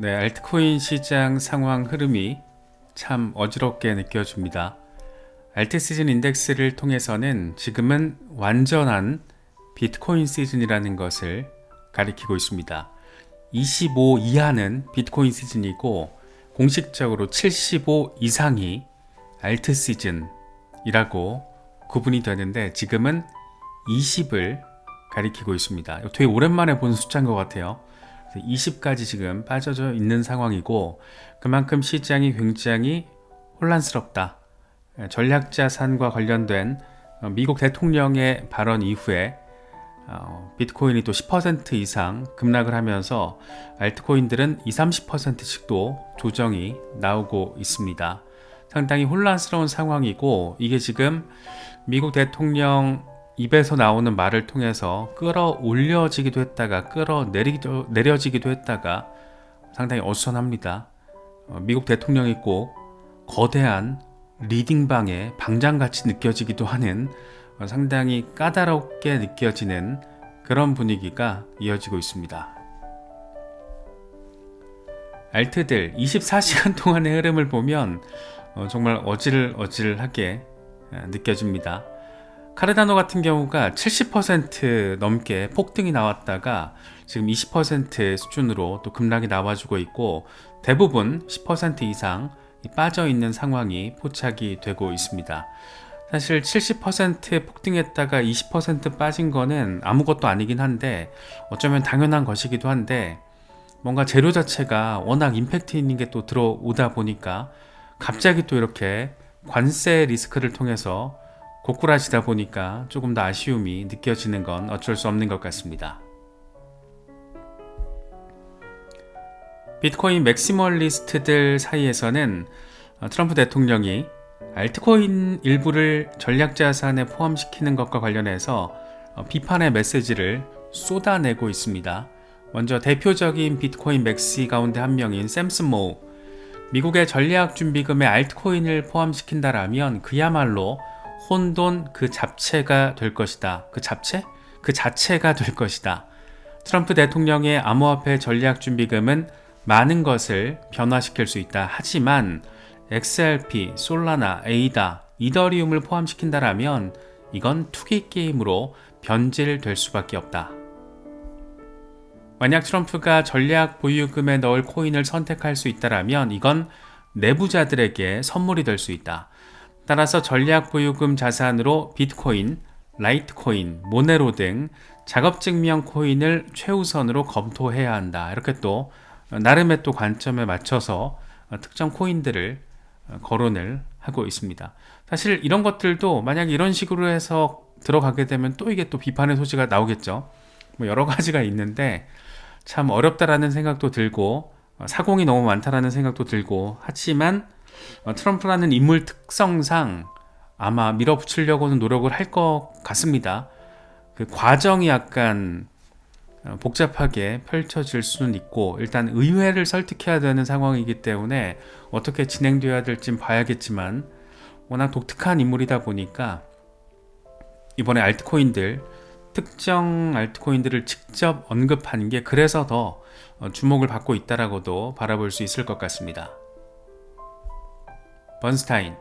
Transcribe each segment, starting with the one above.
네, 알트코인 시장 상황 흐름이 참 어지럽게 느껴집니다. 알트 시즌 인덱스를 통해서는 지금은 완전한 비트코인 시즌이라는 것을 가리키고 있습니다. 25 이하는 비트코인 시즌이고 공식적으로 75 이상이 알트 시즌이라고 구분이 되는데 지금은 20을 가리키고 있습니다. 되게 오랜만에 본 숫자인 것 같아요. 20까지 지금 빠져져 있는 상황이고 그만큼 시장이 굉장히 혼란스럽다. 전략자산과 관련된 미국 대통령의 발언 이후에 비트코인이 또 10% 이상 급락을 하면서 알트코인들은 20-30%씩도 조정이 나오고 있습니다. 상당히 혼란스러운 상황이고 이게 지금 미국 대통령 입에서 나오는 말을 통해서 끌어올려지기도 했다가 끌어내려지기도 했다가 상당히 어수선합니다. 미국 대통령이 꼭 거대한 리딩방의 방장같이 느껴지기도 하는 상당히 까다롭게 느껴지는 그런 분위기가 이어지고 있습니다. 알트들 24시간 동안의 흐름을 보면 정말 어질어질하게 느껴집니다. 카르다노 같은 경우가 70% 넘게 폭등이 나왔다가 지금 20% 수준으로 또 급락이 나와주고 있고 대부분 10% 이상 빠져 있는 상황이 포착이 되고 있습니다. 사실 70% 폭등했다가 20% 빠진 거는 아무것도 아니긴 한데 어쩌면 당연한 것이기도 한데 뭔가 재료 자체가 워낙 임팩트 있는 게 또 들어오다 보니까 갑자기 또 이렇게 관세 리스크를 통해서 고꾸라지다 보니까 조금 더 아쉬움이 느껴지는 건 어쩔 수 없는 것 같습니다. 비트코인 맥시멀리스트들 사이에서는 트럼프 대통령이 알트코인 일부를 전략자산에 포함시키는 것과 관련해서 비판의 메시지를 쏟아내고 있습니다. 먼저 대표적인 비트코인 맥시 가운데 한 명인 샘슨 모우, 미국의 전략준비금에 알트코인을 포함시킨다라면 그야말로 혼돈 그 잡채가 될 것이다. 그 잡채? 그 자체가 될 것이다. 트럼프 대통령의 암호화폐 전략준비금은 많은 것을 변화시킬 수 있다. 하지만 XRP, 솔라나, 에이다, 이더리움을 포함시킨다라면 이건 투기 게임으로 변질될 수밖에 없다. 만약 트럼프가 전략 보유금에 넣을 코인을 선택할 수 있다라면 이건 내부자들에게 선물이 될 수 있다. 따라서 전략 보유금 자산으로 비트코인, 라이트코인, 모네로 등 작업증명 코인을 최우선으로 검토해야 한다. 이렇게 또 나름의 또 관점에 맞춰서 특정 코인들을 거론을 하고 있습니다. 사실 이런 것들도 만약 이런 식으로 해서 들어가게 되면 또 이게 또 비판의 소지가 나오겠죠. 뭐 여러 가지가 있는데 참 어렵다라는 생각도 들고 사공이 너무 많다라는 생각도 들고 하지만 트럼프라는 인물 특성상 아마 밀어붙이려고는 노력을 할 것 같습니다. 그 과정이 약간 복잡하게 펼쳐질 수는 있고 일단 의회를 설득해야 되는 상황이기 때문에 어떻게 진행되어야 될지 봐야겠지만 워낙 독특한 인물이다 보니까 이번에 알트코인들 특정 알트코인들을 직접 언급한 게 그래서 더 주목을 받고 있다라고도 바라볼 수 있을 것 같습니다. 번스타인,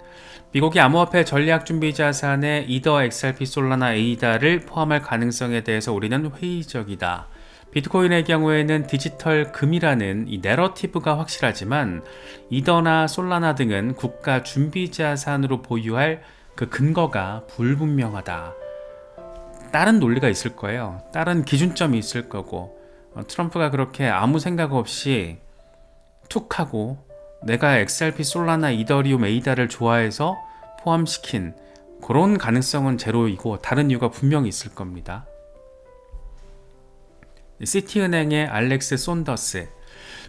미국이 암호화폐 전략준비자산에 이더, XRP, 솔라나, 에이다를 포함할 가능성에 대해서 우리는 회의적이다. 비트코인의 경우에는 디지털 금이라는 이 내러티브가 확실하지만 이더나 솔라나 등은 국가 준비자산으로 보유할 그 근거가 불분명하다. 다른 논리가 있을 거예요. 다른 기준점이 있을 거고 트럼프가 그렇게 아무 생각 없이 툭 하고 내가 XRP, 솔라나, 이더리움, 에이다를 좋아해서 포함시킨 그런 가능성은 제로이고 다른 이유가 분명히 있을 겁니다. 시티은행의 알렉스 손더스,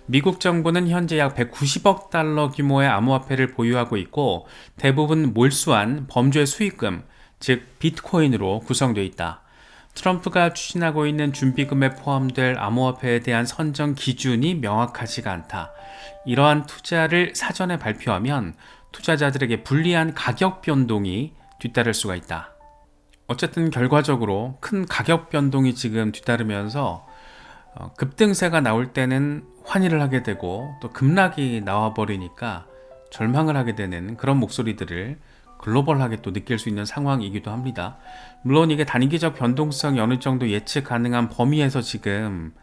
미국 정부는 현재 약 190억 달러 규모의 암호화폐를 보유하고 있고 대부분 몰수한 범죄 수익금, 즉 비트코인으로 구성되어 있다. 트럼프가 추진하고 있는 준비금에 포함될 암호화폐에 대한 선정 기준이 명확하지가 않다. 이러한 투자를 사전에 발표하면 투자자들에게 불리한 가격 변동이 뒤따를 수가 있다. 어쨌든 결과적으로 큰 가격 변동이 지금 뒤따르면서 급등세가 나올 때는 환희를 하게 되고 또 급락이 나와버리니까 절망을 하게 되는 그런 목소리들을 글로벌하게 또 느낄 수 있는 상황이기도 합니다. 물론 이게 단기적 변동성이 어느 정도 예측 가능한 범위에서 지금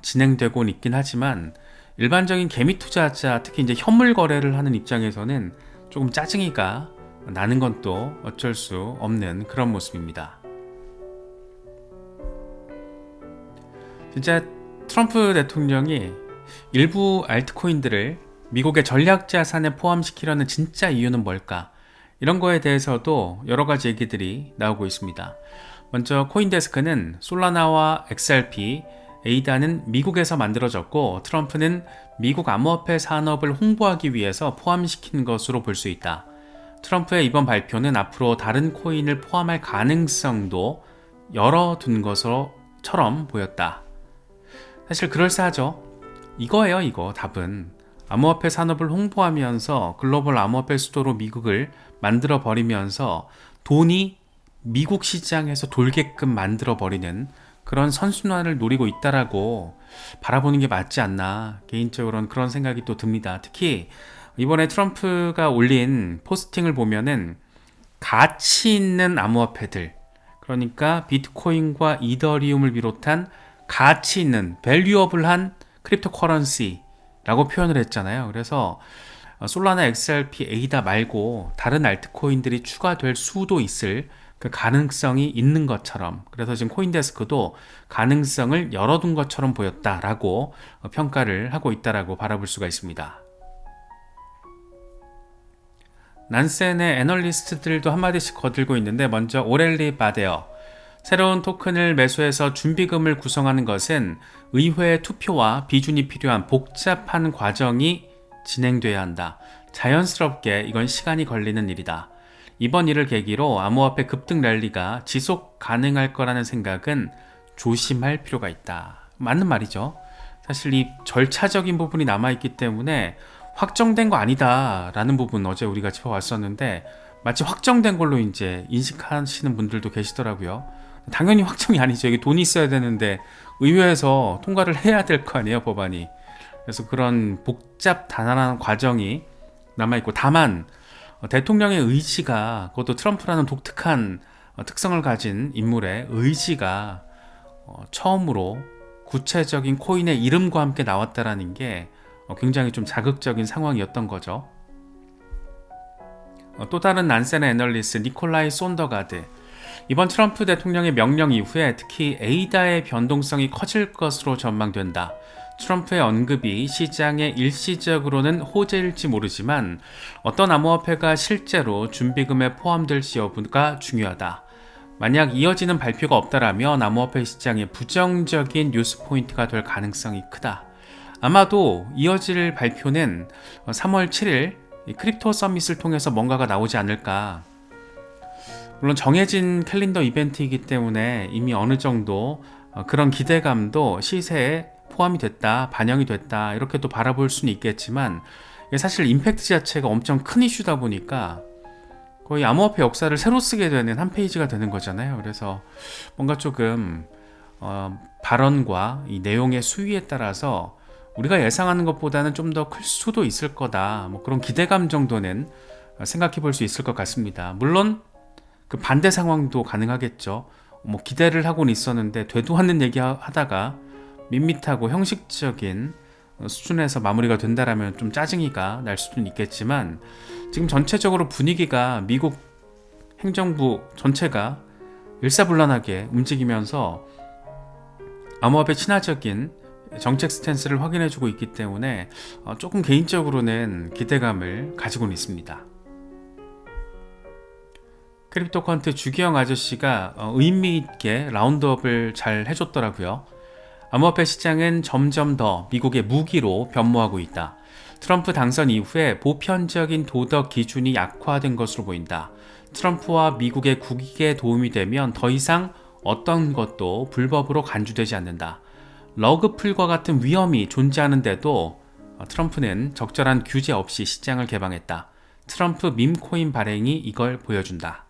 진행되고 있긴 하지만 일반적인 개미 투자자, 특히 이제 현물 거래를 하는 입장에서는 조금 짜증이가 나는 건 또 어쩔 수 없는 그런 모습입니다. 진짜 트럼프 대통령이 일부 알트코인들을 미국의 전략자산에 포함시키려는 진짜 이유는 뭘까? 이런 거에 대해서도 여러 가지 얘기들이 나오고 있습니다. 먼저 코인데스크는 솔라나와 XRP, 에이다는 미국에서 만들어졌고 트럼프는 미국 암호화폐 산업을 홍보하기 위해서 포함시킨 것으로 볼 수 있다. 트럼프의 이번 발표는 앞으로 다른 코인을 포함할 가능성도 열어둔 것처럼 보였다. 사실 그럴싸하죠. 이거예요, 이거 답은. 암호화폐 산업을 홍보하면서 글로벌 암호화폐 수도로 미국을 만들어 버리면서 돈이 미국 시장에서 돌게끔 만들어 버리는 그런 선순환을 노리고 있다라고 바라보는 게 맞지 않나, 개인적으로는 그런 생각이 또 듭니다. 특히 이번에 트럼프가 올린 포스팅을 보면은 가치 있는 암호화폐들, 그러니까 비트코인과 이더리움을 비롯한 가치 있는 밸류어블한 크립토 커런시라고 표현을 했잖아요. 그래서 솔라나, XRP, 에이다 말고 다른 알트코인들이 추가될 수도 있을 그 가능성이 있는 것처럼, 그래서 지금 코인데스크도 가능성을 열어둔 것처럼 보였다라고 평가를 하고 있다라고 바라볼 수가 있습니다. 난센의 애널리스트들도 한마디씩 거들고 있는데, 먼저 오렐리 바데어, 새로운 토큰을 매수해서 준비금을 구성하는 것은 의회 투표와 비준이 필요한 복잡한 과정이 진행돼야 한다. 자연스럽게 이건 시간이 걸리는 일이다. 이번 일을 계기로 암호화폐 급등 랠리가 지속 가능할 거라는 생각은 조심할 필요가 있다. 맞는 말이죠. 사실 이 절차적인 부분이 남아있기 때문에 확정된 거 아니다 라는 부분 어제 우리가 짚어왔었는데, 마치 확정된 걸로 이제 인식하시는 분들도 계시더라고요. 당연히 확정이 아니죠. 이게 돈이 있어야 되는데 의회에서 통과를 해야 될 거 아니에요, 법안이. 그래서 그런 복잡 단단한 과정이 남아있고, 다만 대통령의 의지가, 그것도 트럼프라는 독특한 특성을 가진 인물의 의지가 처음으로 구체적인 코인의 이름과 함께 나왔다라는 게 굉장히 좀 자극적인 상황이었던 거죠. 또 다른 난센의 애널리스트 니콜라이 손더가드, 이번 트럼프 대통령의 명령 이후에 특히 에이다의 변동성이 커질 것으로 전망된다. 트럼프의 언급이 시장에 일시적으로는 호재일지 모르지만 어떤 암호화폐가 실제로 준비금에 포함될지 여부가 중요하다. 만약 이어지는 발표가 없다라면 암호화폐 시장에 부정적인 뉴스 포인트가 될 가능성이 크다. 아마도 이어질 발표는 3월 7일 크립토 서밋을 통해서 뭔가가 나오지 않을까. 물론 정해진 캘린더 이벤트이기 때문에 이미 어느 정도 그런 기대감도 시세에 포함이 됐다, 반영이 됐다, 이렇게 또 바라볼 수는 있겠지만, 사실 임팩트 자체가 엄청 큰 이슈다 보니까 거의 암호화폐 역사를 새로 쓰게 되는 한 페이지가 되는 거잖아요. 그래서 뭔가 조금 발언과 이 내용의 수위에 따라서 우리가 예상하는 것보다는 좀 더 클 수도 있을 거다, 뭐 그런 기대감 정도는 생각해 볼 수 있을 것 같습니다. 물론 그 반대 상황도 가능하겠죠. 뭐 기대를 하고는 있었는데 되도 않는 얘기 하다가 밋밋하고 형식적인 수준에서 마무리가 된다라면 좀 짜증이가 날 수는 있겠지만, 지금 전체적으로 분위기가 미국 행정부 전체가 일사불란하게 움직이면서 암호화폐 친화적인 정책 스탠스를 확인해주고 있기 때문에 조금 개인적으로는 기대감을 가지고는 있습니다. 크립토컨트 주기영 아저씨가 의미있게 라운드업을 잘 해줬더라고요. 암호화폐 시장은 점점 더 미국의 무기로 변모하고 있다. 트럼프 당선 이후에 보편적인 도덕 기준이 약화된 것으로 보인다. 트럼프와 미국의 국익에 도움이 되면 더 이상 어떤 것도 불법으로 간주되지 않는다. 러그풀과 같은 위험이 존재하는데도 트럼프는 적절한 규제 없이 시장을 개방했다. 트럼프 밈코인 발행이 이걸 보여준다.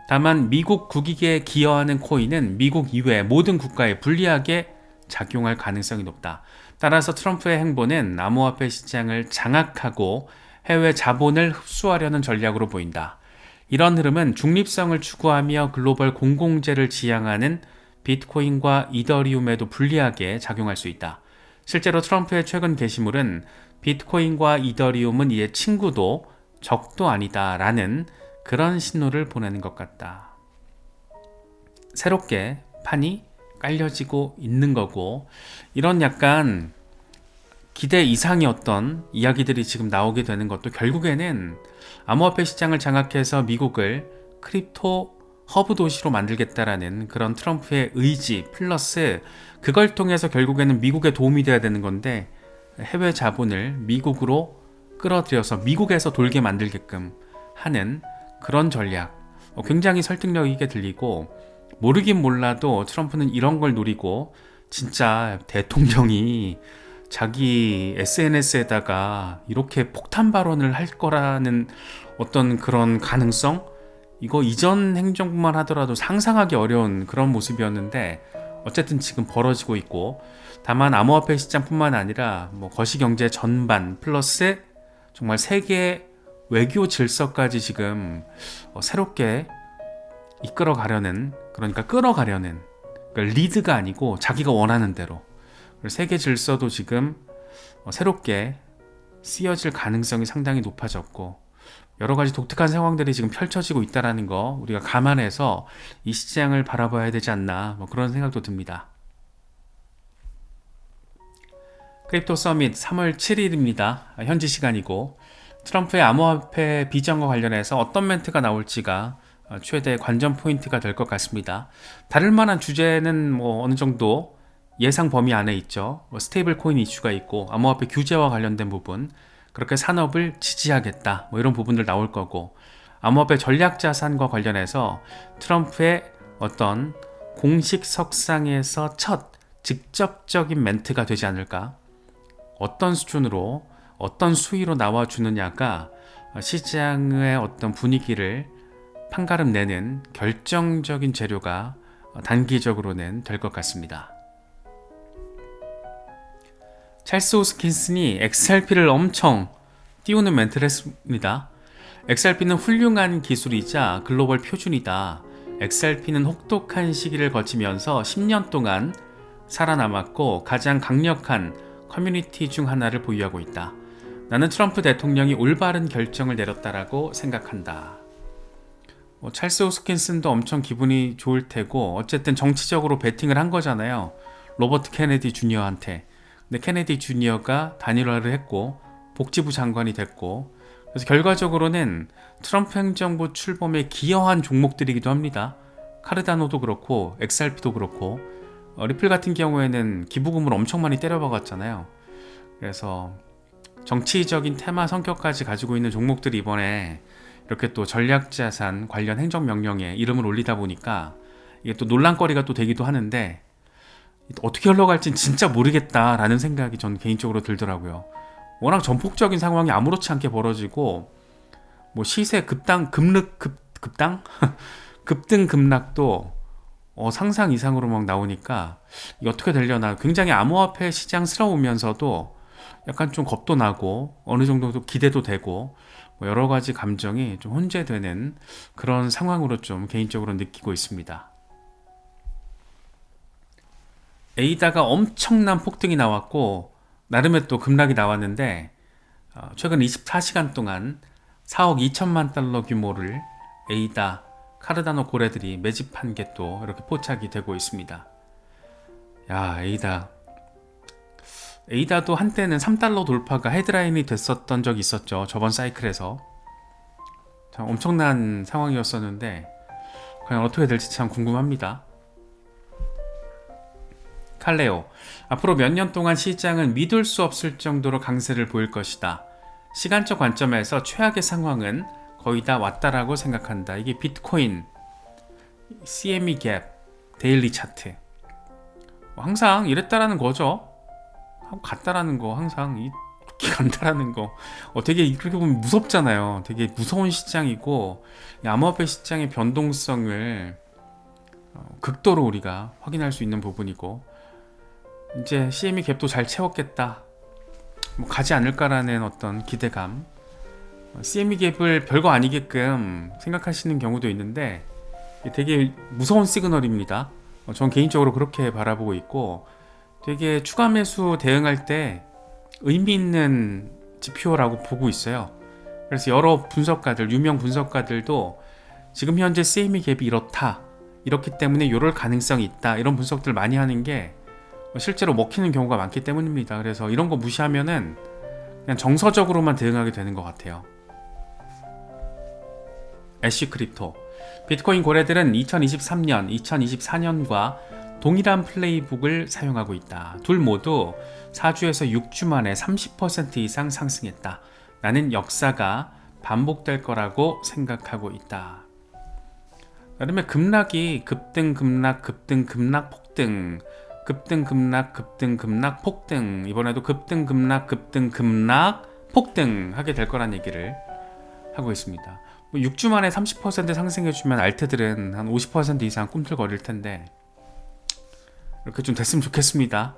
다만 미국 국익에 기여하는 코인은 미국 이외 모든 국가에 불리하게 작용할 가능성이 높다. 따라서 트럼프의 행보는 암호화폐 시장을 장악하고 해외 자본을 흡수하려는 전략으로 보인다. 이런 흐름은 중립성을 추구하며 글로벌 공공재를 지향하는 비트코인과 이더리움에도 불리하게 작용할 수 있다. 실제로 트럼프의 최근 게시물은 비트코인과 이더리움은 이제 친구도 적도 아니다라는 그런 신호를 보내는 것 같다. 새롭게 판이 깔려지고 있는 거고, 이런 약간 기대 이상의 어떤 이야기들이 지금 나오게 되는 것도 결국에는 암호화폐 시장을 장악해서 미국을 크립토 허브 도시로 만들겠다라는 그런 트럼프의 의지 플러스 그걸 통해서 결국에는 미국에 도움이 돼야 되는 건데, 해외 자본을 미국으로 끌어들여서 미국에서 돌게 만들게끔 하는 그런 전략, 굉장히 설득력 있게 들리고, 모르긴 몰라도 트럼프는 이런 걸 노리고 진짜 대통령이 자기 SNS에다가 이렇게 폭탄 발언을 할 거라는 어떤 그런 가능성? 이거 이전 행정부만 하더라도 상상하기 어려운 그런 모습이었는데 어쨌든 지금 벌어지고 있고, 다만 암호화폐 시장뿐만 아니라 거시경제 전반 플러스 정말 세계 외교 질서까지 지금 새롭게 이끌어가려는, 그러니까 끌어가려는, 그러니까 리드가 아니고 자기가 원하는 대로 세계 질서도 지금 새롭게 쓰여질 가능성이 상당히 높아졌고, 여러 가지 독특한 상황들이 지금 펼쳐지고 있다는 거 우리가 감안해서 이 시장을 바라봐야 되지 않나, 그런 생각도 듭니다. 크립토 서밋 3월 7일입니다. 현지 시간이고, 트럼프의 암호화폐 비전과 관련해서 어떤 멘트가 나올지가 최대 관전 포인트가 될 것 같습니다. 다룰 만한 주제는 어느 정도 예상 범위 안에 있죠. 스테이블 코인 이슈가 있고 암호화폐 규제와 관련된 부분, 그렇게 산업을 지지하겠다 이런 부분들 나올 거고, 암호화폐 전략 자산과 관련해서 트럼프의 어떤 공식 석상에서 첫 직접적인 멘트가 되지 않을까, 어떤 수준으로 어떤 수위로 나와주느냐가 시장의 어떤 분위기를 판가름 내는 결정적인 재료가 단기적으로는 될 것 같습니다. 찰스 호스킨슨이 XRP를 엄청 띄우는 멘트를 했습니다. XRP는 훌륭한 기술이자 글로벌 표준이다. XRP는 혹독한 시기를 거치면서 10년 동안 살아남았고 가장 강력한 커뮤니티 중 하나를 보유하고 있다. 나는 트럼프 대통령이 올바른 결정을 내렸다라고 생각한다. 찰스 호스킨슨도 엄청 기분이 좋을 테고, 어쨌든 정치적으로 베팅을 한 거잖아요. 로버트 케네디 주니어한테. 근데 케네디 주니어가 단일화를 했고 복지부 장관이 됐고, 그래서 결과적으로는 트럼프 행정부 출범에 기여한 종목들이기도 합니다. 카르다노도 그렇고 XRP도 그렇고, 리플 같은 경우에는 기부금을 엄청 많이 때려박았잖아요. 그래서 정치적인 테마 성격까지 가지고 있는 종목들이 이번에 이렇게 또 전략자산 관련 행정명령에 이름을 올리다 보니까 이게 또 논란거리가 또 되기도 하는데, 어떻게 흘러갈진 진짜 모르겠다라는 생각이 전 개인적으로 들더라고요. 워낙 전폭적인 상황이 아무렇지 않게 벌어지고, 시세 급등 급락도 상상 이상으로 막 나오니까 이게 어떻게 되려나, 굉장히 암호화폐 시장스러우면서도 약간 좀 겁도 나고 어느 정도 기대도 되고, 여러 가지 감정이 좀 혼재되는 그런 상황으로 좀 개인적으로 느끼고 있습니다. 에이다가 엄청난 폭등이 나왔고 나름의 또 급락이 나왔는데, 최근 24시간 동안 4억 2천만 달러 규모를 에이다, 카르다노 고래들이 매집한 게 또 이렇게 포착이 되고 있습니다. 야, 에이다도 한때는 3달러 돌파가 헤드라인이 됐었던 적이 있었죠. 저번 사이클에서. 참 엄청난 상황이었었는데 과연 어떻게 될지 참 궁금합니다. 칼레오, 앞으로 몇 년 동안 시장은 믿을 수 없을 정도로 강세를 보일 것이다. 시간적 관점에서 최악의 상황은 거의 다 왔다라고 생각한다. 이게 비트코인 CME 갭 데일리 차트, 항상 이랬다라는 거죠. 하고 갔다라는 거, 항상 간다라는 거 되게 그렇게 보면 무섭잖아요. 되게 무서운 시장이고 이 암호화폐 시장의 변동성을 극도로 우리가 확인할 수 있는 부분이고 이제 CME 갭도 잘 채웠겠다 뭐 가지 않을까라는 어떤 기대감 CME 갭을 별거 아니게끔 생각하시는 경우도 있는데 되게 무서운 시그널입니다. 전 개인적으로 그렇게 바라보고 있고 되게 추가 매수 대응할 때 의미 있는 지표라고 보고 있어요. 그래서 여러 분석가들, 유명 분석가들도 지금 현재 CME 갭이 이렇다, 이렇기 때문에 이럴 가능성이 있다, 이런 분석들 많이 하는 게 실제로 먹히는 경우가 많기 때문입니다. 그래서 이런 거 무시하면은 그냥 정서적으로만 대응하게 되는 것 같아요. 애쉬 크립토 비트코인 고래들은 2023년, 2024년과 동일한 플레이북을 사용하고 있다. 둘 모두 4주에서 6주 만에 30% 이상 상승했다. 나는 역사가 반복될 거라고 생각하고 있다. 그러면 급락이 급등, 급락, 급등, 급락, 폭등, 급등, 급락, 급등, 급락, 폭등, 이번에도 급등, 급락, 급등, 급락, 폭등 하게 될 거란 얘기를 하고 있습니다. 6주 만에 30% 상승해주면 알트들은 한 50% 이상 꿈틀거릴 텐데 이렇게 좀 됐으면 좋겠습니다.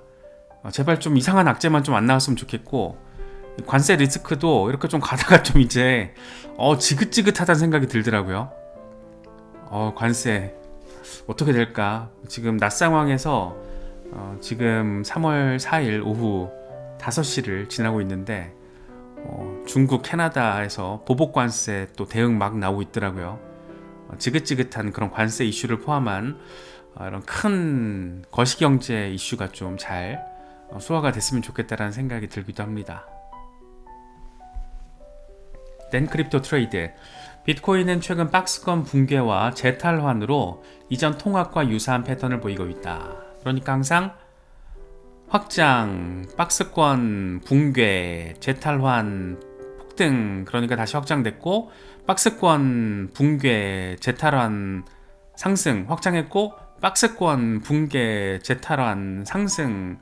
제발 좀 이상한 악재만 좀 안 나왔으면 좋겠고 관세 리스크도 이렇게 좀 가다가 좀 이제 지긋지긋하다는 생각이 들더라고요. 관세 어떻게 될까? 지금 낮 상황에서 지금 3월 4일 오후 5시를 지나고 있는데 중국, 캐나다에서 보복 관세 또 대응 막 나오고 있더라고요. 지긋지긋한 그런 관세 이슈를 포함한 이런 큰 거시경제 이슈가 좀 잘 소화가 됐으면 좋겠다라는 생각이 들기도 합니다. 댄 크립토 트레이드 비트코인은 최근 박스권 붕괴와 재탈환으로 이전 통합과 유사한 패턴을 보이고 있다. 그러니까 항상 확장, 박스권 붕괴, 재탈환, 폭등, 그러니까 다시 확장됐고 박스권 붕괴, 재탈환, 상승, 확장했고 박스권 붕괴, 재탈환, 상승,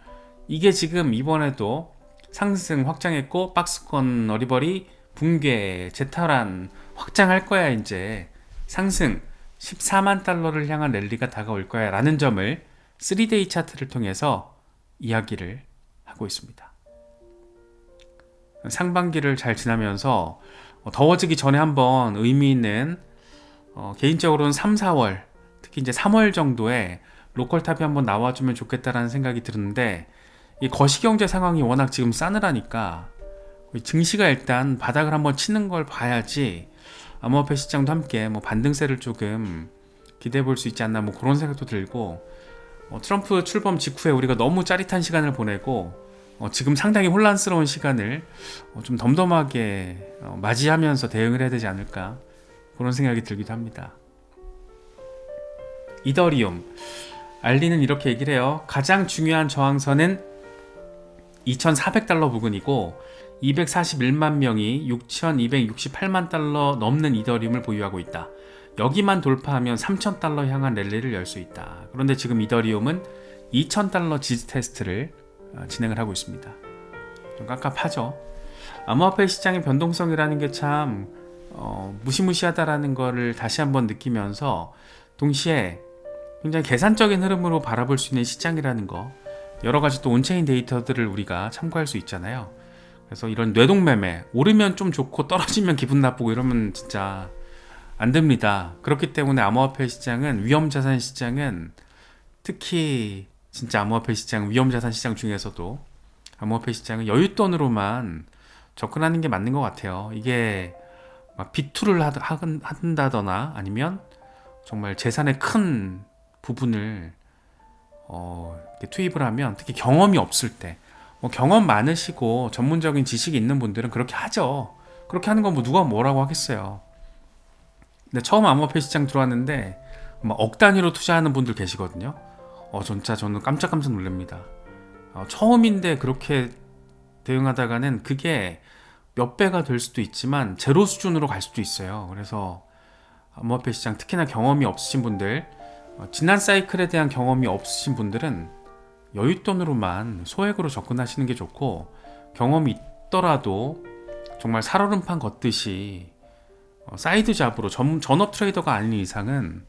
이게 지금 이번에도 상승, 확장했고 박스권 어리버리, 붕괴, 재탈환, 확장할 거야. 이제 상승 14만 달러를 향한 랠리가 다가올 거야 라는 점을 3데이 차트를 통해서 이야기를 하고 있습니다. 상반기를 잘 지나면서 더워지기 전에 한번 의미 있는 개인적으로는 3, 4월 특히 이제 3월 정도에 로컬탑이 한번 나와주면 좋겠다라는 생각이 드는데 이 거시경제 상황이 워낙 지금 싸늘하니까 증시가 일단 바닥을 한번 치는 걸 봐야지 암호화폐 시장도 함께 반등세를 조금 기대해 볼 수 있지 않나 그런 생각도 들고 트럼프 출범 직후에 우리가 너무 짜릿한 시간을 보내고 지금 상당히 혼란스러운 시간을 좀 덤덤하게 맞이하면서 대응을 해야 되지 않을까 그런 생각이 들기도 합니다. 이더리움 알리는 이렇게 얘기를 해요. 가장 중요한 저항선은 2,400달러 부근이고 241만 명이 6,268만 달러 넘는 이더리움을 보유하고 있다. 여기만 돌파하면 3,000달러 향한 랠리를 열 수 있다. 그런데 지금 이더리움은 2,000달러 지지 테스트를 진행을 하고 있습니다. 좀 깝깝하죠. 암호화폐 시장의 변동성이라는 게 참 무시무시하다라는 거를 다시 한번 느끼면서 동시에 굉장히 계산적인 흐름으로 바라볼 수 있는 시장이라는 거 여러 가지 또 온체인 데이터들을 우리가 참고할 수 있잖아요. 그래서 이런 뇌동매매 오르면 좀 좋고 떨어지면 기분 나쁘고 이러면 진짜 안 됩니다. 그렇기 때문에 암호화폐 시장은 위험자산 시장은 특히 진짜 암호화폐 시장 위험자산 시장 중에서도 암호화폐 시장은 여윳돈으로만 접근하는 게 맞는 것 같아요. 이게 막 비투를 한다거나 아니면 정말 재산의 큰 부분을 이렇게 투입을 하면 특히 경험이 없을 때 경험 많으시고 전문적인 지식이 있는 분들은 그렇게 하죠. 그렇게 하는 건 누가 뭐라고 하겠어요. 근데 처음 암호화폐 시장 들어왔는데 억 단위로 투자하는 분들 계시거든요. 진짜 저는 깜짝 놀랍니다. 처음인데 그렇게 대응하다가는 그게 몇 배가 될 수도 있지만 제로 수준으로 갈 수도 있어요. 그래서 암호화폐 시장 특히나 경험이 없으신 분들 지난 사이클에 대한 경험이 없으신 분들은 여윳돈으로만 소액으로 접근하시는 게 좋고 경험이 걷더라도 정말 살얼음판 걷듯이 사이드 잡으로 전업 트레이더가 아닌 이상은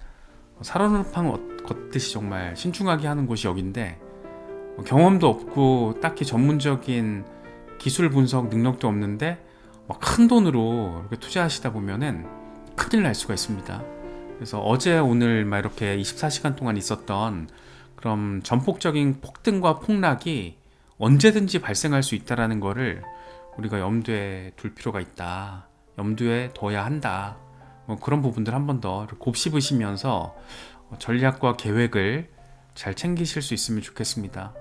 살얼음판 걷듯이 정말 신중하게 하는 곳이 여긴데, 경험도 없고 딱히 전문적인 기술 분석 능력도 없는데 큰 돈으로 이렇게 투자하시다 보면은 큰일 날 수가 있습니다. 그래서 어제 오늘 막 이렇게 24시간 동안 있었던 그런 전폭적인 폭등과 폭락이 언제든지 발생할 수 있다라는 거를 우리가 염두에 둘 필요가 있다. 염두에 둬야 한다. 그런 부분들 한 번 더 곱씹으시면서 전략과 계획을 잘 챙기실 수 있으면 좋겠습니다.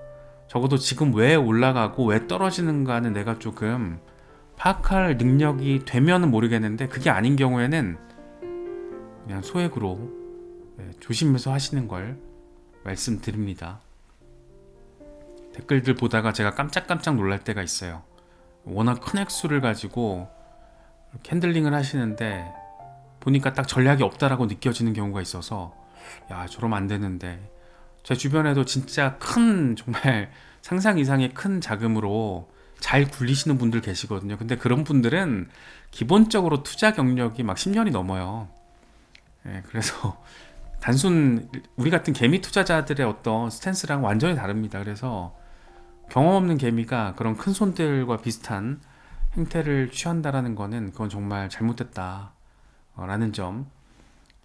적어도 지금 왜 올라가고 왜 떨어지는가는 내가 조금 파악할 능력이 되면은 모르겠는데, 그게 아닌 경우에는 그냥 소액으로 조심해서 하시는 걸 말씀드립니다. 댓글들 보다가 제가 깜짝깜짝 놀랄 때가 있어요. 워낙 큰 액수를 가지고 핸들링을 하시는데 보니까 딱 전략이 없다라고 느껴지는 경우가 있어서, 야, 저러면 안 되는데. 제 주변에도 진짜 큰, 정말 상상 이상의 큰 자금으로 잘 굴리시는 분들 계시거든요. 근데 그런 분들은 기본적으로 투자 경력이 막 10년이 넘어요. 그래서 단순 우리 같은 개미 투자자들의 어떤 스탠스랑 완전히 다릅니다. 그래서 경험 없는 개미가 그런 큰 손들과 비슷한 행태를 취한다라는 거는 그건 정말 잘못됐다 라는 점.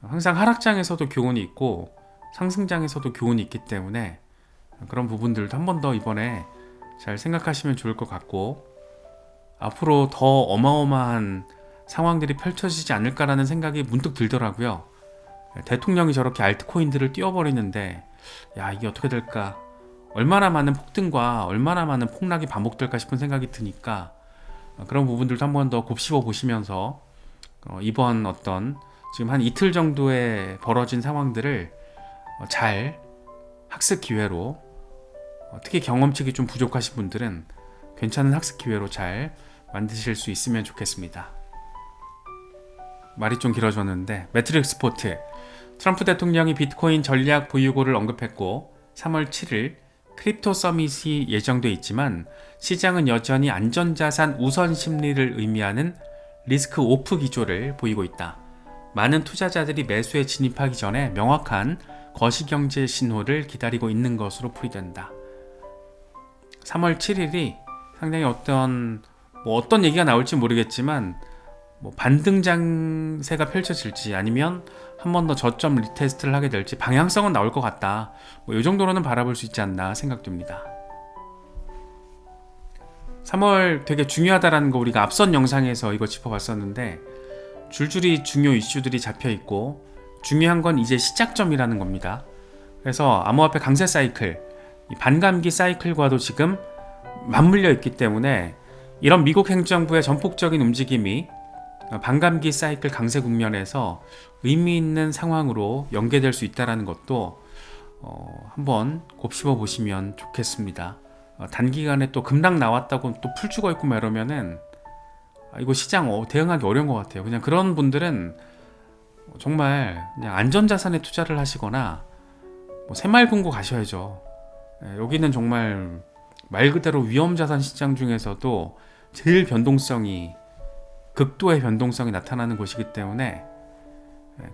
항상 하락장에서도 교훈이 있고 상승장에서도 교훈이 있기 때문에 그런 부분들도 한 번 더 이번에 잘 생각하시면 좋을 것 같고, 앞으로 더 어마어마한 상황들이 펼쳐지지 않을까라는 생각이 문득 들더라고요. 대통령이 저렇게 알트코인들을 띄워버리는데, 야, 이게 어떻게 될까, 얼마나 많은 폭등과 얼마나 많은 폭락이 반복될까 싶은 생각이 드니까 그런 부분들도 한 번 더 곱씹어 보시면서 이번 어떤 지금 한 이틀 정도에 벌어진 상황들을 잘 학습 기회로, 특히 경험치가 좀 부족하신 분들은 괜찮은 학습 기회로 잘 만드실 수 있으면 좋겠습니다. 말이 좀 길어졌는데, 매트릭스 포트, 트럼프 대통령이 비트코인 전략 보유고를 언급했고 3월 7일 크립토 서밋이 예정돼 있지만 시장은 여전히 안전자산 우선 심리를 의미하는 리스크 오프 기조를 보이고 있다. 많은 투자자들이 매수에 진입하기 전에 명확한 거시경제 신호를 기다리고 있는 것으로 풀이된다. 3월 7일이 상당히 어떤 얘기가 나올지 모르겠지만 반등 장세가 펼쳐질지 아니면 한 번 더 저점 리테스트를 하게 될지 방향성은 나올 것 같다. 이 정도로는 바라볼 수 있지 않나 생각됩니다. 3월 되게 중요하다라는 거 우리가 앞선 영상에서 이거 짚어봤었는데, 줄줄이 중요 이슈들이 잡혀있고 중요한 건 이제 시작점이라는 겁니다. 그래서 암호화폐 강세 사이클, 이 반감기 사이클과도 지금 맞물려 있기 때문에 이런 미국 행정부의 전폭적인 움직임이 반감기 사이클 강세 국면에서 의미 있는 상황으로 연계될 수 있다는 것도 한번 곱씹어 보시면 좋겠습니다. 단기간에 또 급락 나왔다고 또 풀 죽어 있고 이러면은 이거 시장 대응하기 어려운 것 같아요. 그냥 그런 분들은 정말 그냥 안전자산에 투자를 하시거나 새마을금고 가셔야죠. 여기는 정말 말 그대로 위험자산 시장 중에서도 제일 극도의 변동성이 나타나는 곳이기 때문에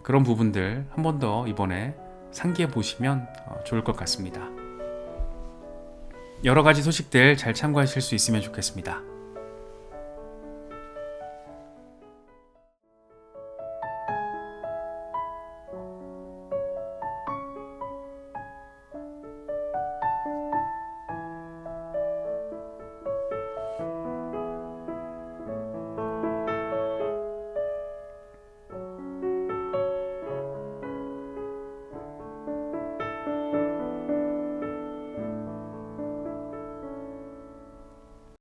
그런 부분들 한 번 더 이번에 상기해 보시면 좋을 것 같습니다. 여러 가지 소식들 잘 참고하실 수 있으면 좋겠습니다.